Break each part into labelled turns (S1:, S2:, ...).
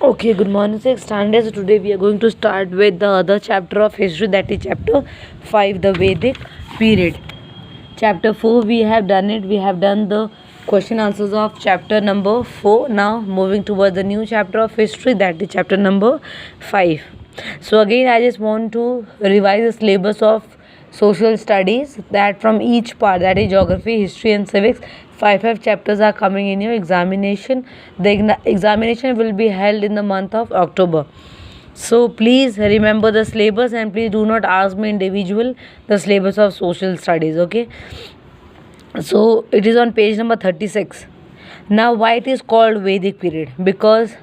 S1: Okay, good morning, sixth standard. So today we are going to start with the other chapter of history, that is chapter 5, the Vedic period. Chapter 4, we have done it. We have done the question answers of chapter number 4. Now moving towards the new chapter of history, that is chapter number 5. So again, I just want to revise the syllabus of social studies, that from each part, that is geography, history and civics, five chapters are coming in your examination. The examination will be held in the month of October. So please remember the syllabus and please do not ask me individual the syllabus of social studies. Okay, so it is on page number 36. Now why it is called Vedic period? Because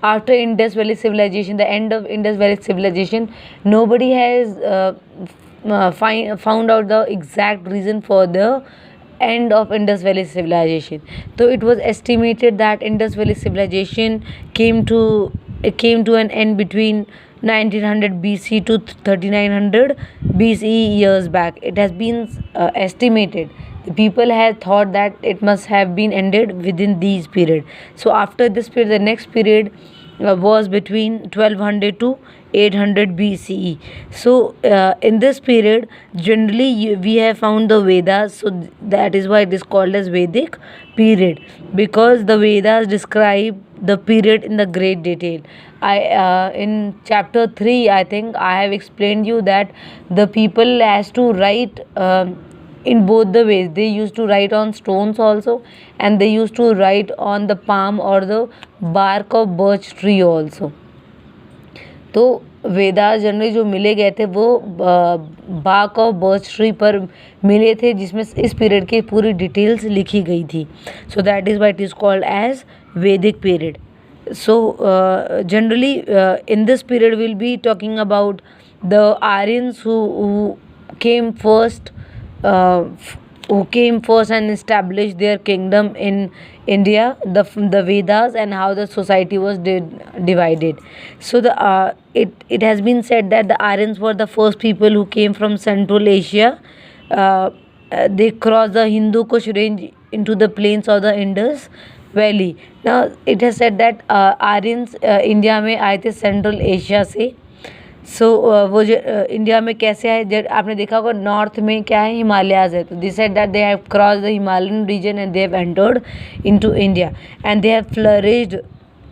S1: after Indus Valley civilization, the end of Indus Valley civilization, nobody has found out the exact reason for the end of Indus Valley civilization. So it was estimated that Indus Valley civilization came to an end between 1900 BC to 3900 BCE years back. It has been estimated. The people had thought that it must have been ended within these period. So after this period, the next period was between 1200 to 800 BCE. So in this period, generally we have found the Vedas. So that is why it is called as Vedic period, because the Vedas describe the period in the great detail. I in chapter 3, I think I have explained you that the people has to write in both the ways. They used to write on stones also, and they used to write on the palm or the bark of birch tree also. तो Vedas generally जो मिले गए थे वो bark of birch tree पर मिले थे, जिसमें इस पीरियड की पूरी डिटेल्स लिखी गई थी. So that is why it is called as Vedic period. So generally in this period we'll be talking about the Aryans who came first, who came first and established their kingdom in India, the Vedas, and how the society was divided. So it has been said that the Aryans were the first people who came from Central Asia. They crossed the Hindu Kush range into the plains of the Indus Valley. Now it has said that Aryans India में आए थे central Asia से. सो वो जो India में कैसे आए, जब आपने देखा होगा नॉर्थ में क्या है, हिमालयाज है. तो this said that they have cross the Himalayan region and they have entered into India and they have flourished,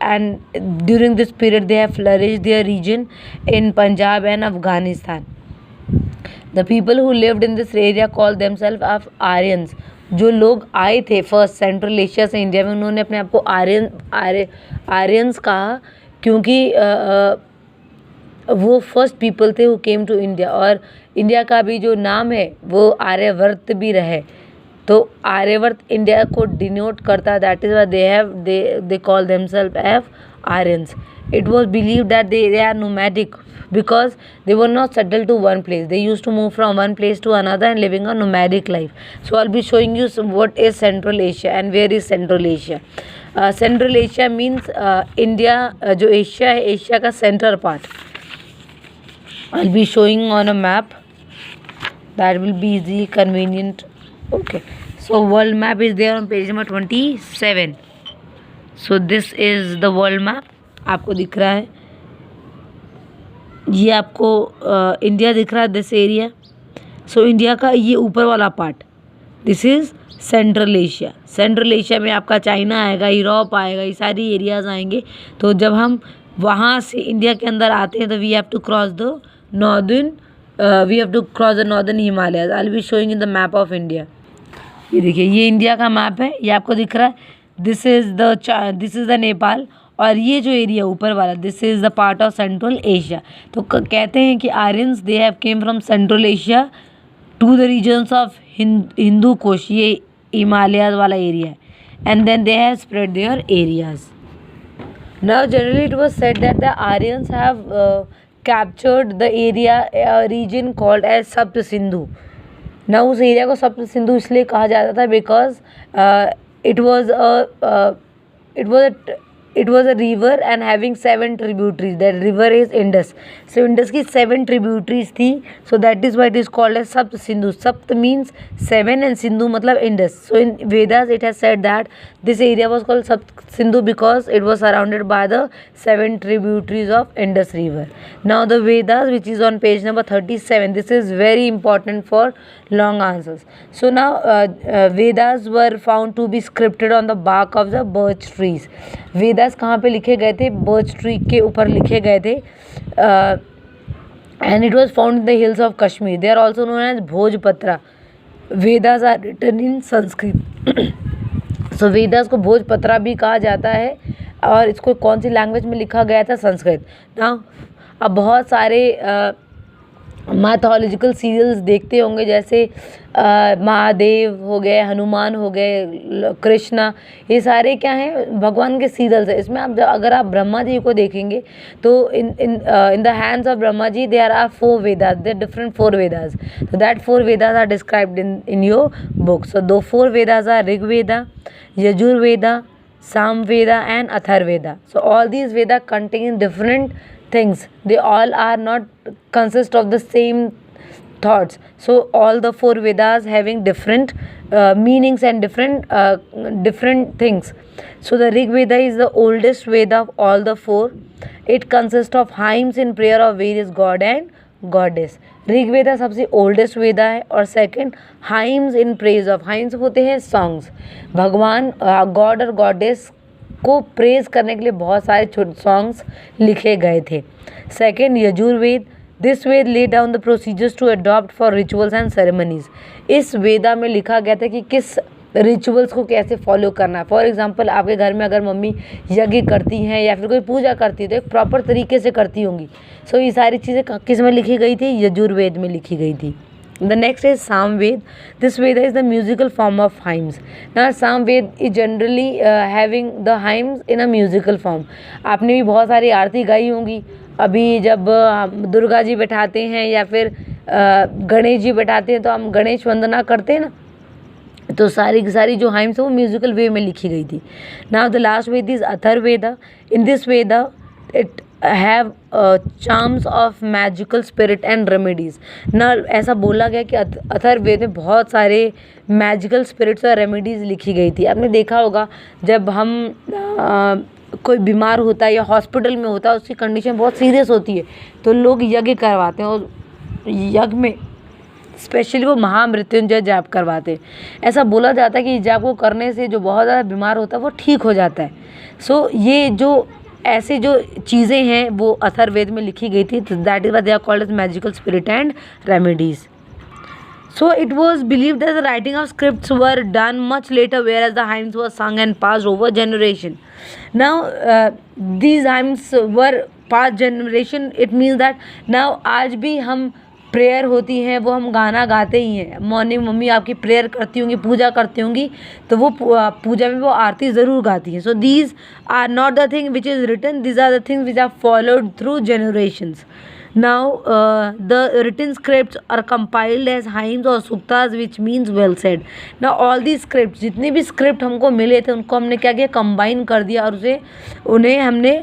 S1: and during this period they have flourished their region in Punjab and Afghanistan. The people who lived in this area called themselves of Aryans. जो लोग आए थे first central Asia से India में, उन्होंने अपने आप को आर्यंस कहा, क्योंकि वो फर्स्ट पीपल थे हु केम टू इंडिया. और इंडिया का भी जो नाम है वो आर्यवर्त भी रहे, तो आर्यवर्त इंडिया को डिनोट करता है. That is why they call themselves as Aryans. It was believed that they are nomadic because they were not settled to one place. They used to move from one place to another and living a nomadic life. So I'll be showing you what is Central Asia and where is Central Asia. Central Asia means India, जो Asia है, Asia का centre part. I'll be showing on a map that will be easy, convenient. Okay, so world map is there on page number 27. So this is the world map. आपको दिख रहा है, ये आपको India दिख रहा है, दिस एरिया. सो इंडिया का ये ऊपर वाला part, this is central Asia. Central Asia में आपका चाइना आएगा, यूरोप आएगा, ये सारी एरियाज़ आएंगे. तो जब हम वहाँ से इंडिया के अंदर आते हैं तो we have to cross the northern Himalayas. I will be showing in the map of India. ये देखिए, ये इंडिया का मैप है, ये आपको दिख रहा है. दिस इज़ द नेपाल, और ये जो एरिया ऊपर वाला, this is the part of central Asia. तो कहते हैं कि Aryans they have came from central Asia to the regions of Hindu Kush, ये हिमालयाज वाला एरिया है, and then they have spread their areas. Now generally it was said that the Aryans have captured the area region called as Sapta Sindhu. ना उस area को सप्त सिंधु इसलिए कहा जाता था because it was it was a river and having 7 tributaries. That river is Indus. So Indus की 7 tributaries थी. So that is why it is called as Sapt Sindhu. Sapt means 7 and Sindhu मतलब Indus. So in Vedas it has said that this area was called Sapt Sindhu because it was surrounded by the 7 tributaries of Indus river. Now the Vedas, which is on page number 37, this is very important for long answers. So now Vedas were found to be scripted on the bark of the birch trees. Vedas कहाँ पे लिखे गए थे? Birch tree के ऊपर लिखे गए थे. And it was found in the hills of Kashmir. They are also known as Bhojpatra. Vedas are written in Sanskrit. So Vedas को भोजपत्रा भी कहा जाता है. और इसको कौन सी लैंग्वेज में लिखा गया था? संस्कृत. ना अब बहुत सारे मैथोलॉजिकल सीरियल्स देखते होंगे, जैसे महादेव हो गए, हनुमान हो गए, कृष्णा, ये सारे क्या हैं? भगवान के सीरियल्स है. इसमें आप अगर आप ब्रह्मा जी को देखेंगे तो in the hands of Brahma ji there are 4 Vedas. There different 4 Vedas. so that 4 vedas are described in your book. So those 4 vedas are Rig Veda, Yajur Veda, Sam Veda and Athar Veda. So all these Vedas contain different things. They all are not consist of the same thoughts. So all the 4 Vedas having different meanings and different things. So the Rig Veda is the oldest Veda of all the 4. It consists of hymns in prayer of various god and goddess. Rig Veda सबसे oldest Veda है. और second hymns in praise of. Hymns होते हैं songs. भगवान God और goddess को praise करने के लिए बहुत सारे सॉन्ग्स लिखे गए थे. Second Yajurveda. This Veda lay down the procedures to adopt for rituals and ceremonies. इस वेदा में लिखा गया था कि किस रिचुअल्स को कैसे फॉलो करना है. फॉर एग्जांपल आपके घर में अगर मम्मी यज्ञ करती हैं या फिर कोई पूजा करती है तो एक प्रॉपर तरीके से करती होंगी. सो ये सारी चीज़ें किस में लिखी गई थी? यजुर्वेद में लिखी गई थी. The next is Samaveda. This Veda is the musical form of hymns. ना Samaveda is generally having the hymns in a musical form. आपने भी बहुत सारी आरती गाई होंगी. अभी जब दुर्गा जी बैठाते हैं या फिर गणेश जी बैठाते हैं तो हम गणेश वंदना करते हैं ना, तो सारी की सारी जो हाइम्स है वो म्यूजिकल वे में लिखी गई थी. Now the last Veda is Atharvaveda. In this Veda it have charms of magical spirit and remedies. ना ऐसा बोला गया कि अथर्ववेद में बहुत सारे मैजिकल स्पिरिट्स और रेमेडीज़ लिखी गई थी. आपने देखा होगा जब हम कोई बीमार होता है या हॉस्पिटल में होता है, उसकी कंडीशन बहुत सीरियस होती है तो लोग यज्ञ करवाते हैं और यज्ञ में स्पेशली वो महामृत्युंजय जाप करवाते हैं. ऐसा बोला जाता है कि जाप को करने से जो बहुत ज़्यादा बीमार होता है वो ठीक हो जाता है. सो ये जो ऐसे जो चीज़ें हैं वो अथर्ववेद में लिखी गई थी. That is why they are called as magical spirit and remedies. So it was believed that the writing of scripts were done much later, whereas the hymns were sung and passed over generation. Now these hymns were passed generation. It means that now आज भी हम prayer होती है वो हम गाना गाते ही हैं. मॉर्निंग मम्मी आपकी प्रेयर करती होंगी, पूजा करती होंगी, तो वो पूजा में वो आरती ज़रूर गाती हैं. So these are not the thing which is written, these are the things which are followed through generations. Now the written scripts are compiled as hymns or suktas, which means well said. Now all these scripts, जितने भी script हमको मिले थे उनको हमने क्या किया? Combine कर दिया और उन्हें हमने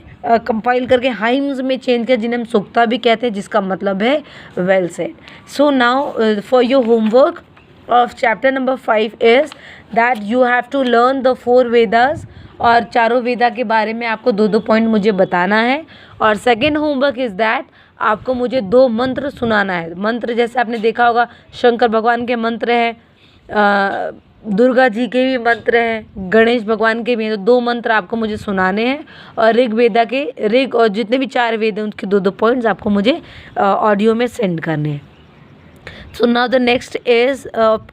S1: कंपाइल करके हाइम्स में चेंज किया, जिन्हें हम सुक्ता भी कहते हैं, जिसका मतलब है well said. So now for your homework of chapter number 5 is that you have to learn the 4 Vedas. और चारों वेदा के बारे में आपको 2-2 पॉइंट मुझे बताना है. और सेकेंड होमवर्क इज़ दैट आपको मुझे 2 मंत्र सुनाना है. मंत्र जैसे आपने देखा होगा शंकर भगवान के मंत्र हैं, दुर्गा जी के भी मंत्र हैं, गणेश भगवान के भी हैं. तो 2 मंत्र आपको मुझे सुनाने हैं. और ऋग वेदा के ऋग और जितने भी 4 वेद हैं उनके 2-2 पॉइंट्स आपको मुझे ऑडियो में सेंड करने हैं. So now the next is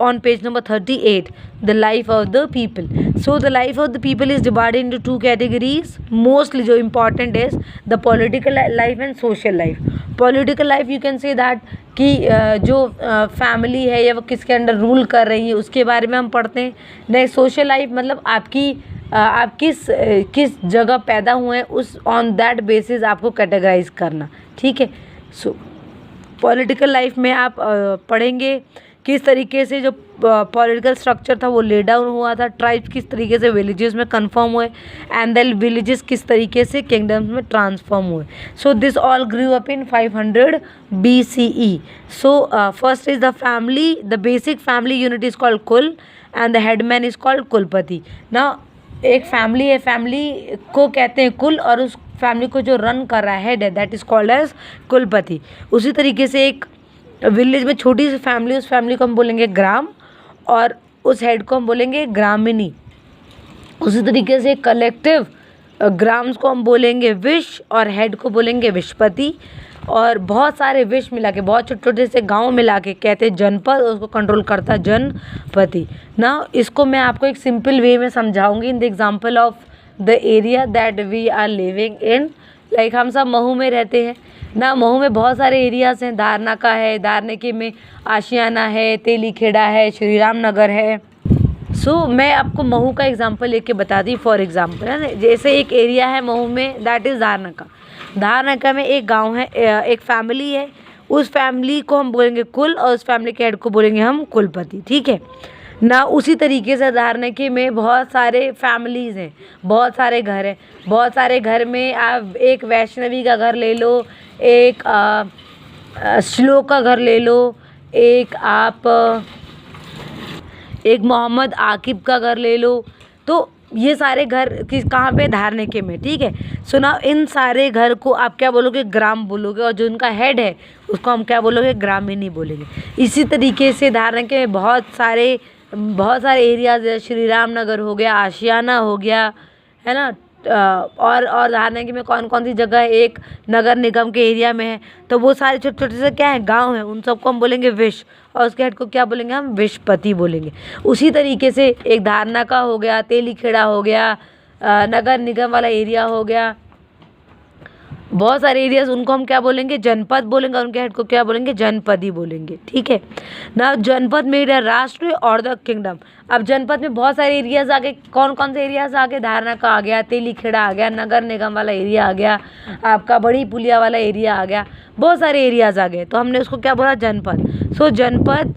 S1: on page number 38, the life of the people. So the life of the people is divided into 2 categories. Mostly जो important is the political life and social life. Political life you can say that कि जो family है या वो किसके under rule कर रही है उसके बारे में हम पढ़ते हैं. नेक्स्ट सोशल लाइफ मतलब आप किस जगह पैदा हुए हैं उस ऑन दैट बेसिस आपको कैटेगराइज करना. ठीक है. सो पॉलिटिकल लाइफ में आप पढ़ेंगे किस तरीके से जो पॉलिटिकल स्ट्रक्चर था वो ले डाउन हुआ था, ट्राइब्स किस तरीके से विलेजेस में कन्फर्म हुए, एंड देन विलेजेस किस तरीके से किंगडम्स में ट्रांसफॉर्म हुए. So this all grew up in 500 BCE. So first is the family, the basic family unit is called kul and the headman is called kulapati. ना एक फैमिली है, फैमिली को कहते हैं कुल, और उस फैमिली को जो रन कर रहा है हेड है, दैट इज कॉल्ड एज कुलपति. उसी तरीके से एक विलेज में छोटी सी फैमिली, उस फैमिली को हम बोलेंगे ग्राम, और उस हेड को हम बोलेंगे ग्रामिनी. उसी तरीके से कलेक्टिव ग्राम्स को हम बोलेंगे विश, और हेड को बोलेंगे विशपति. और बहुत सारे विश मिला के, बहुत छोटे छोटे से गांव मिला के कहते हैं जनपद, उसको कंट्रोल करता है जनपति. ना इसको मैं आपको एक सिंपल वे में समझाऊंगी in the example of the area that we are living in. Like हम सब महू में रहते हैं ना, महू में बहुत सारे एरियाज हैं. धारनाका है, धारनाके में आशियाना है, तेलीखेड़ा है, श्री राम नगर है. सो मैं आपको महू का एग्जांपल लेके बता दी. फॉर एग्जांपल है ना, जैसे एक एरिया है महू में, दैट इज़ धारनाका. धारनाका में एक गांव है, एक फैमिली है, उस फैमिली को हम बोलेंगे कुल, और उस फैमिली के हेड को बोलेंगे हम कुलपति. ठीक है ना. उसी तरीके से धारनाके में बहुत सारे फैमिलीज़ हैं, बहुत सारे घर हैं. बहुत सारे घर में आप एक वैष्णवी का घर ले लो, एक श्लोक का घर ले लो, एक आप एक मोहम्मद आकिब का घर ले लो. तो ये सारे घर किस कहाँ पे, धारनाके में. ठीक है. सो ना इन सारे घर को आप क्या बोलोगे, ग्राम बोलोगे, और जो उनका हेड है उसको हम क्या बोलोगे, ग्रामीणी बोलेंगे. इसी तरीके से धारनाके में बहुत सारे एरियाज है. श्री राम नगर हो गया, आशियाना हो गया, है ना. और धारनाके में कौन कौन सी जगह है, एक नगर निगम के एरिया में है. तो वो सारे छोटे छोटे से क्या है, गांव है, उन सबको हम बोलेंगे विश, और उसके हेड को क्या बोलेंगे, हम विशपति बोलेंगे. उसी तरीके से एक धारनाका हो गया, तेलीखेड़ा हो गया, नगर निगम वाला एरिया हो गया, बहुत सारे एरियाज, उनको हम क्या बोलेंगे, जनपद बोलेंगे, और उनके हेड को क्या बोलेंगे, जनपदी बोलेंगे. ठीक है ना. जनपद मेड अ राष्ट्र और द किंगडम. अब जनपद में बहुत सारे एरियाज आ गए. कौन कौन से एरियाज आ गए, धारनाका आ गया, तेलीखेड़ा आ गया, नगर निगम वाला एरिया आ गया, आपका बड़ी पुलिया वाला एरिया आ गया, बहुत सारे एरियाज आ गए. तो हमने उसको क्या बोला, जनपद. सो जनपद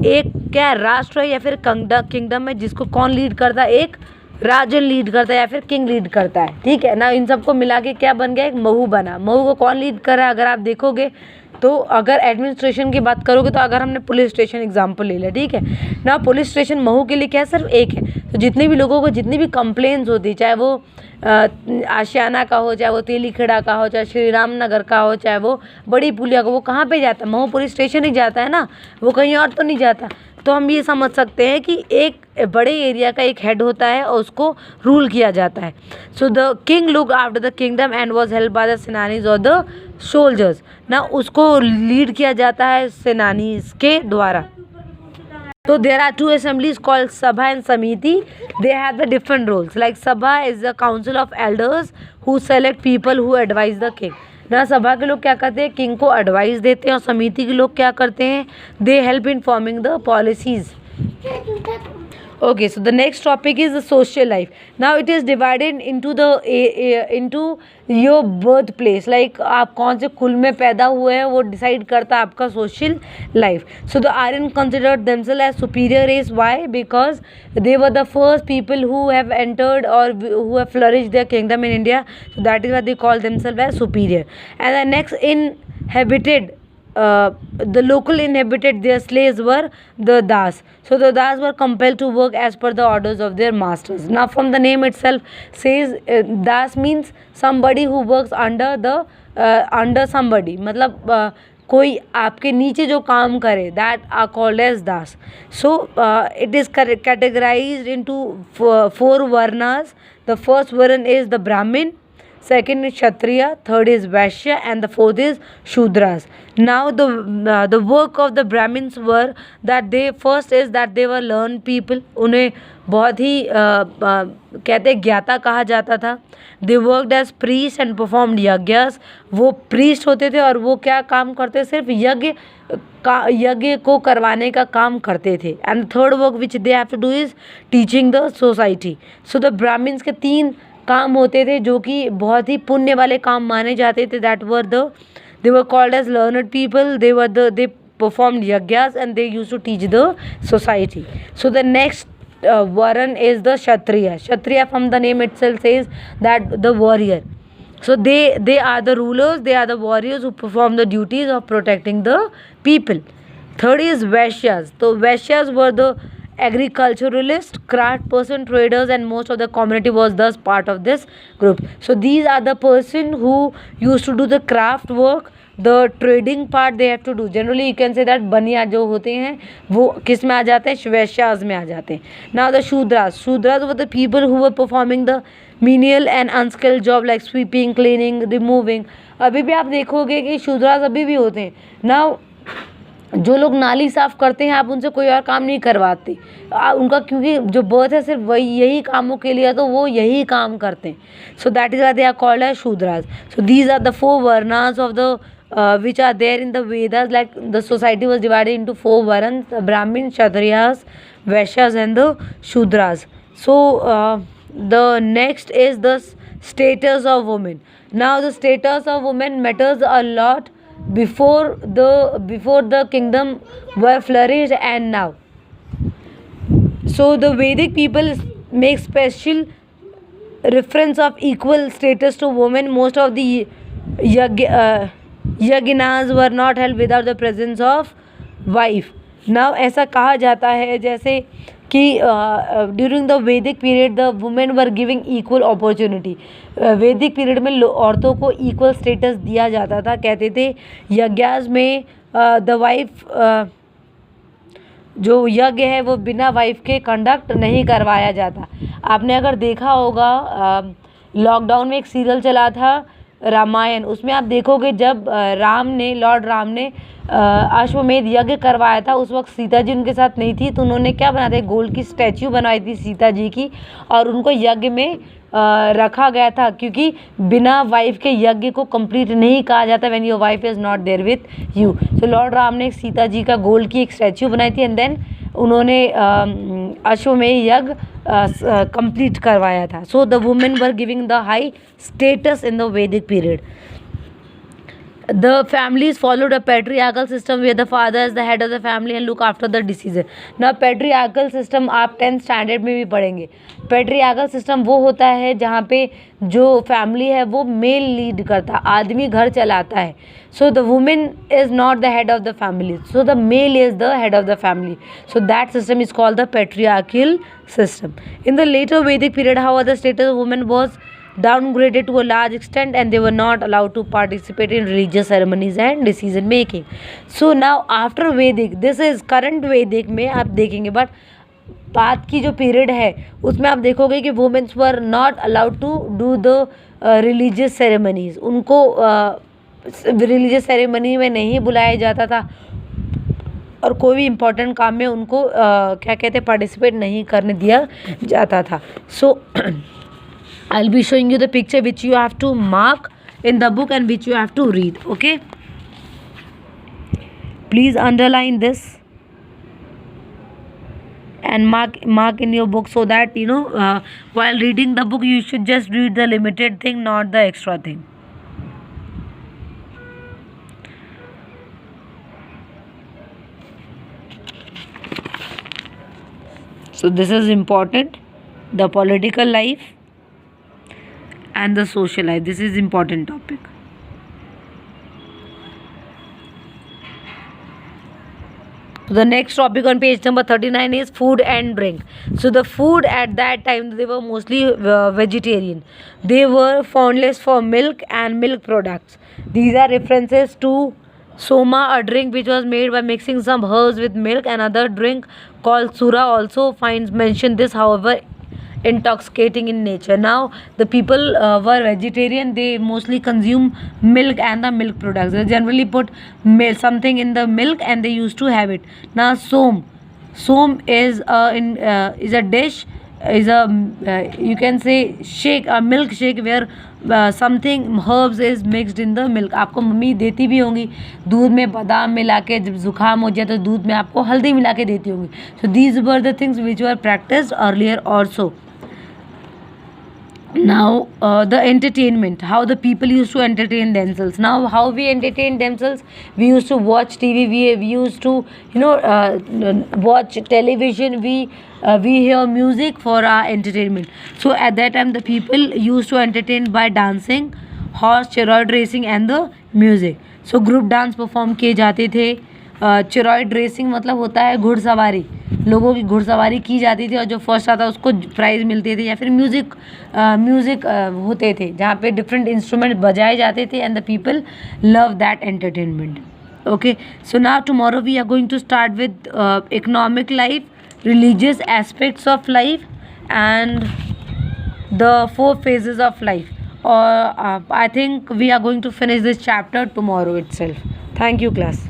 S1: एक क्या राष्ट्र है या फिर किंगडम है, जिसको कौन लीड करता है, एक राजन लीड करता है या फिर किंग लीड करता है. ठीक है ना. इन सबको मिला के क्या बन गया, एक महू बना. महू को कौन लीड कर रहा है, अगर आप देखोगे तो, अगर एडमिनिस्ट्रेशन की बात करोगे तो, अगर हमने पुलिस स्टेशन एग्जांपल ले लिया, ठीक है ना, पुलिस स्टेशन महू के लिए क्या सिर्फ एक है. तो जितने भी लोगों को जितनी भी कंप्लेंट्स होती, चाहे वो आशियाना का हो, चाहे वो तेलीखेड़ा का हो, चाहे श्री राम नगर का हो, चाहे वो बड़ी पुलिया का, वो कहाँ पे जाता है, महू पुलिस स्टेशन ही जाता है ना, वो कहीं और तो नहीं जाता. तो हम ये समझ सकते हैं कि एक बड़े एरिया का एक हेड होता है और उसको रूल किया जाता है. So the king look after the kingdom and was help by the senanis और द सोल्जर्स. ना उसको लीड किया जाता है सेनानीज के द्वारा. So there are two assemblies called Sabha and Samiti. They have the different roles. Like Sabha is the council of elders who select people who advise the king. ना सभा के लोग क्या करते हैं, किंग को एडवाइस देते हैं, और समिति के लोग क्या करते हैं, they help in forming the policies. Okay, so the next topic is the social life. Now it is divided into your birthplace. Like आप कौन से कुल में पैदा हुए हैं वो डिसाइड करता है आपका social life. So the Aryan considered themselves as superior race. Why? Because they were the first people who have entered or who have flourished their kingdom in India. So that is why they call themselves as superior. And the next inhabited. The local inhabited their slaves were the Das. So the Das were compelled to work as per the orders of their masters. Now from the name itself says Das means somebody who works under somebody. मतलब कोई आपके नीचे जो काम करे, that are called as Das. So it is categorized into four varnas. The first varna is the Brahmin, second is Kshatriya, third is Vaishya, and the fourth is Shudras. Now the work of the Brahmins were that they first is that they were learned people. उन्हें बहुत ही कहते ज्ञाता कहा जाता था. They worked as priests and performed यज्ञस. वो priest होते थे और वो क्या काम करते, सिर्फ यज्ञ को करवाने का काम करते थे. And the third work which they have to do is teaching the society. So the Brahmins के 3 काम होते थे जो कि बहुत ही पुण्य वाले काम माने जाते थे. That were they were called as learned people. They performed yajnas and they used to teach the society. So the next Varan is the Kshatriya. Kshatriya from the name itself says that the warrior. So they are the rulers, they are the warriors who perform the duties of protecting the people. Third is Vaishyas. So Vaishyas were the agriculturalists, craft person, traders, and most of the community was thus part of this group. So these are the person who used to do the craft work, the trading part they have to do. Generally you can say that बनिया जो होते हैं वो किस में आ जाते हैं, वैश्यास में आ जाते हैं. Now the Shudras were the people who were performing the menial and unskilled job like sweeping, cleaning, removing. अभी भी आप देखोगे कि शूद्रास अभी भी होते हैं. Now जो लोग नाली साफ करते हैं आप उनसे कोई और काम नहीं करवाते. उनका क्योंकि जो बर्थ है सिर्फ वही यही कामों के लिए, तो वो यही काम करते हैं. So that is why they are called as Shudras. So these are the 4 Varnas of the which are there in the Vedas. Like the society was divided into 4 varans: the Brahmins, Kshatriyas, Vaishyas and the Shudras. So the next is the status of women. Now the status of women matters a lot before the kingdom were flourished and now. So the Vedic people make special reference of equal status to women. Most of the yajnas were not held without the presence of wife. Now ऐसा कहा जाता है जैसे कि during the Vedic period the women were giving equal opportunity. Vedic period में औरतों को equal status दिया जाता था. कहते थे यज्ञास में द वाइफ जो यज्ञ है वो बिना वाइफ के कंडक्ट नहीं करवाया जाता. आपने अगर देखा होगा लॉकडाउन में एक सीरियल चला था रामायण, उसमें आप देखोगे जब लॉर्ड राम ने अश्वमेध यज्ञ करवाया था उस वक्त सीता जी उनके साथ नहीं थी. तो उन्होंने क्या बनाया था, गोल्ड की स्टैच्यू बनवाई थी सीता जी की और उनको यज्ञ में रखा गया था क्योंकि बिना वाइफ के यज्ञ को कंप्लीट नहीं कहा जाता when your wife is not there with you. So lord Ram ने सीता जी का गोल्ड की एक स्टैच्यू बनाई थी एंड देन उन्होंने अश्वमेध यज्ञ कंप्लीट करवाया था. So the women were giving the high status in the Vedic period. The families followed a patriarchal system where the father is the head of the family and look after the decision. Now patriarchal system आप 10th standard में भी पढ़ेंगे. patriarchal system वो होता है जहाँ पे जो फैमिली है वो मेल लीड करता, आदमी घर चलाता है. So the woman is not the head of the family. So the male is the head of the family. So that system is called the patriarchal system. In the later Vedic period, however, the status of women was downgraded to a large extent and they were not allowed to participate in religious ceremonies and decision making. So now after Vedic, this is current Vedic में आप देखेंगे, but बाद की जो period है उसमें आप देखोगे कि womens were not allowed to do the religious ceremonies. उनको रिलीजियस सेरेमनी में नहीं बुलाया जाता था और कोई भी इम्पोर्टेंट काम में उनको क्या कहते हैं पार्टिसिपेट नहीं करने दिया जाता था. सो I'll be showing you the picture which you have to mark in the book and which you have to read. Okay, please underline this and mark in your book so that you know while reading the book you should just read the limited thing, not the extra thing. So this is important, the political life and the social life. This is important topic. So the next topic on page number 39 is food and drink. So the food at that time they were mostly vegetarian. They were fondness for milk and milk products. These are references to soma, a drink which was made by mixing some herbs with milk. Another drink called sura also finds mention this, however intoxicating in nature. Now the people were vegetarian, they mostly consume milk and the milk products. They generally put something in the milk and they used to have it. Now som is a dish, is a you can say shake, a milk shake where something herbs is mixed in the milk. आपको mummy देती भी होंगी दूध में बादाम मिला के, जब जुकाम हो जाए तो दूध में आपको हल्दी मिला के देती होंगी. So these were the things which were practiced earlier also. Now the entertainment, how the people used to entertain themselves. Now how we entertain themselves, we used to watch TV, we used to watch television, we hear music for our entertainment. So at that time the people used to entertain by dancing, horse chariot racing and the music. So group dance perform किए जाते थे. चेरॉयड racing मतलब होता है घुड़सवारी, लोगों की घुड़सवारी की जाती थी और जो फर्स्ट आता उसको प्राइज़ मिलते थे. या फिर म्यूज़िक होते थे जहाँ पे डिफरेंट इंस्ट्रूमेंट बजाए जाते थे and the people love that entertainment. Okay, so now tomorrow we are going to start with economic life, religious aspects of life, and the four phases of life. Or I think we are going to finish this chapter tomorrow itself. Thank you, class.